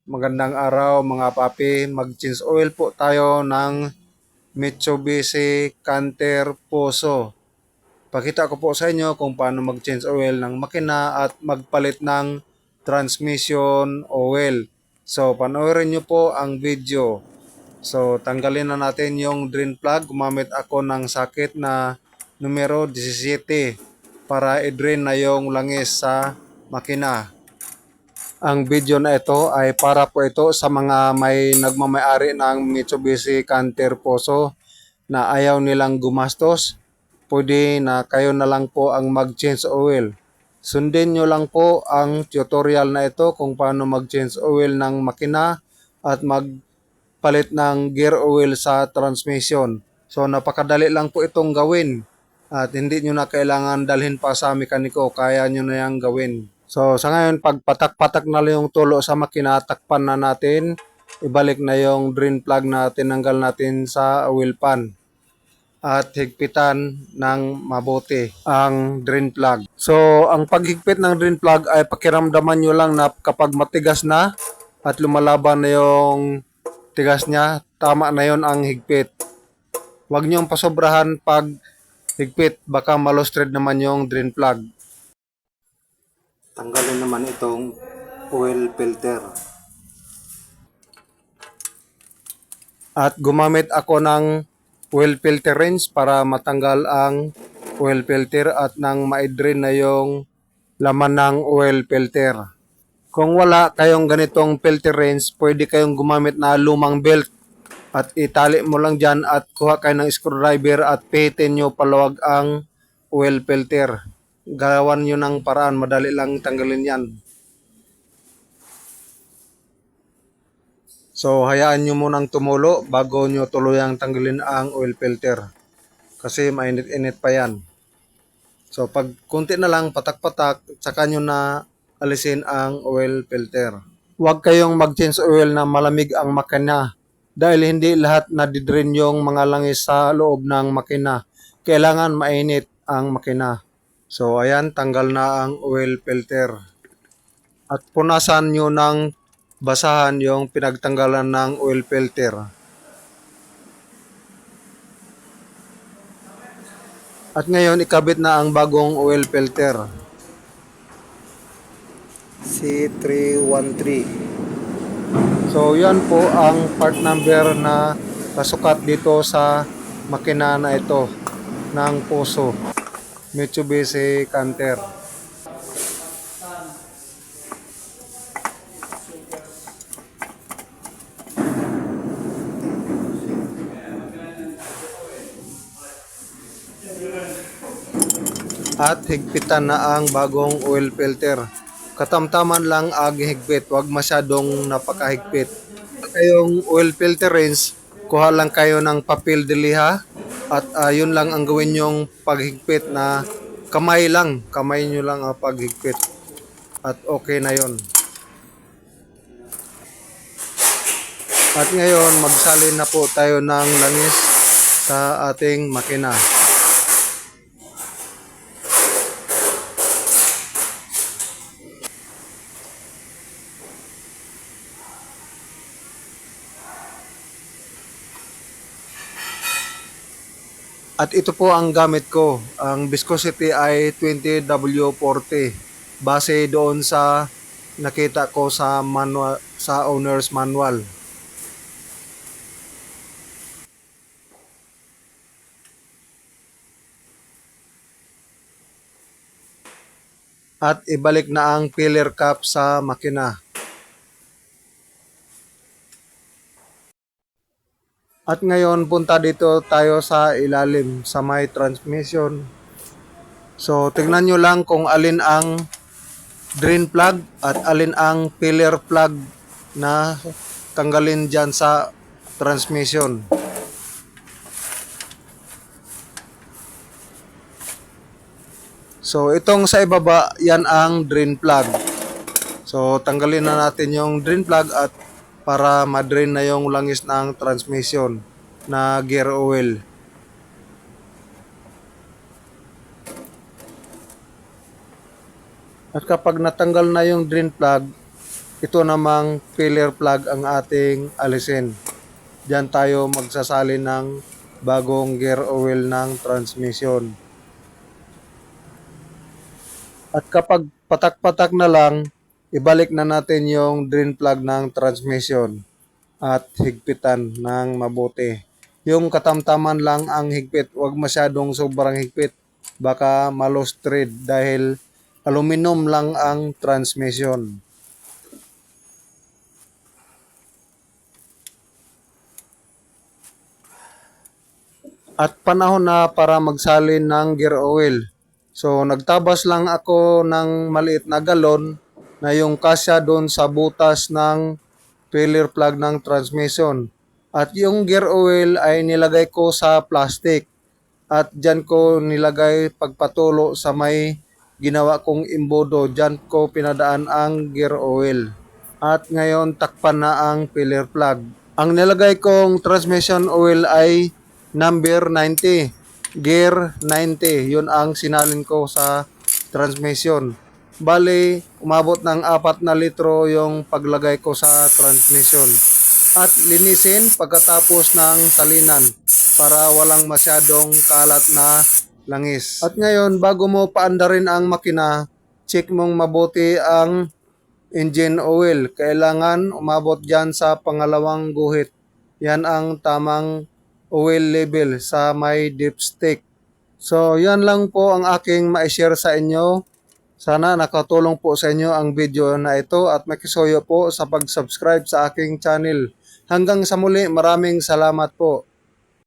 Magandang araw mga papi. Mag-change oil po tayo ng Mitsubishi Canter Poso. Pakita ko po sa inyo kung paano mag-change oil ng makina at magpalit ng transmission oil. So, panoorin nyo po ang video. So, tanggalin na natin yung drain plug. Gumamit ako ng sakit na numero 17 para i-drain na yung langis sa makina. Ang video na ito ay para po ito sa mga may nagmamayari ng Mitsubishi Canter Poso na ayaw nilang gumastos. Pwede na kayo na lang po ang mag-change oil. Sundin nyo lang po ang tutorial na ito kung paano mag-change oil ng makina at magpalit ng gear oil sa transmission. So napakadali lang po itong gawin at hindi nyo na kailangan dalhin pa sa mekaniko, kaya nyo na yung gawin. So sa ngayon, pag patak-patak na yung tulo sa makina, takpan na natin, ibalik na yung drain plug na tinanggal natin sa oil pan at higpitan ng mabuti ang drain plug. So ang paghigpit ng drain plug ay pakiramdaman nyo lang na kapag matigas na at lumalaban na yung tigas niya, tama na yon ang higpit. Huwag nyong pasobrahan pag higpit, baka malustred naman yung drain plug. Tanggalin naman itong oil filter. At gumamit ako ng oil filter rinse para matanggal ang oil filter at nang ma-drain na yung laman ng oil filter. Kung wala kayong ganitong filter rinse, pwede kayong gumamit na lumang belt at itali mo lang dyan at kuha kayo ng screwdriver at pihitin nyo paluwag ang oil filter. Gawan nyo ng paraan, madali lang tanggalin yan. So hayaan nyo munang tumulo bago nyo tuluyang tanggalin ang oil filter. Kasi mainit-init pa yan. So pag kunti na lang patak-patak, saka nyo na alisin ang oil filter. Huwag kayong mag-change oil na malamig ang makina dahil hindi lahat nadidrain yung mga langis sa loob ng makina. Kailangan mainit ang makina. So ayan, tanggal na ang oil filter. At punasan nyo ng basahan yung pinagtanggalan ng oil filter. At ngayon, ikabit na ang bagong oil filter. C313. So yan po ang part number na kasukat dito sa makina na ito ng Poso Mitsubishi Canter. At higpitan na ang bagong oil filter. Katamtaman lang ang higpit, wag masyadong napakahigpit. Kayong oil filter rinse, kuha lang kayo ng papel de liha at yun lang ang gawin yung paghigpit na kamay nyo lang ang paghigpit at okay na yon. At ngayon, magsalin na po tayo ng langis sa ating makina. At ito po ang gamit ko. Ang viscosity ay 20W40. Base doon sa nakita ko sa manual, sa owner's manual. At ibalik na ang filler cap sa makina. At ngayon, punta dito tayo sa ilalim, sa may transmission. So, tingnan nyo lang kung alin ang drain plug at alin ang filler plug na tanggalin dyan sa transmission. So, itong sa ibaba, yan ang drain plug. So, tanggalin na natin yung drain plug at para ma-drain na yung langis ng transmission na gear oil. At kapag natanggal na yung drain plug, ito namang filler plug ang ating alisin. Diyan tayo magsasalin ng bagong gear oil ng transmission. At kapag patak-patak na lang, ibalik na natin yung drain plug ng transmission at higpitan ng mabuti. Yung katamtaman lang ang higpit, huwag masyadong sobrang higpit. Baka ma-lost thread dahil aluminum lang ang transmission. At panahon na para magsalin ng gear oil. So nagtabas lang ako ng maliit na galon na yung kasya doon sa butas ng filler plug ng transmission. At yung gear oil ay nilagay ko sa plastic. At dyan ko nilagay pagpatulo sa may ginawa kong imbodo. Dyan ko pinadaan ang gear oil. At ngayon takpan na ang filler plug. Ang nilagay kong transmission oil ay number 90. Gear 90. Yun ang sinalin ko sa transmission. Bali, umabot ng 4 na litro yung paglagay ko sa transmission. At linisin pagkatapos ng salinan para walang masyadong kalat na langis. At ngayon, bago mo paandarin ang makina, check mong mabuti ang engine oil. Kailangan umabot dyan sa pangalawang guhit. Yan ang tamang oil level sa may dipstick. So, yan lang po ang aking ma-share sa inyo. Sana nakatulong po sa inyo ang video na ito at makisuyo po sa pag-subscribe sa aking channel. Hanggang sa muli, maraming salamat po.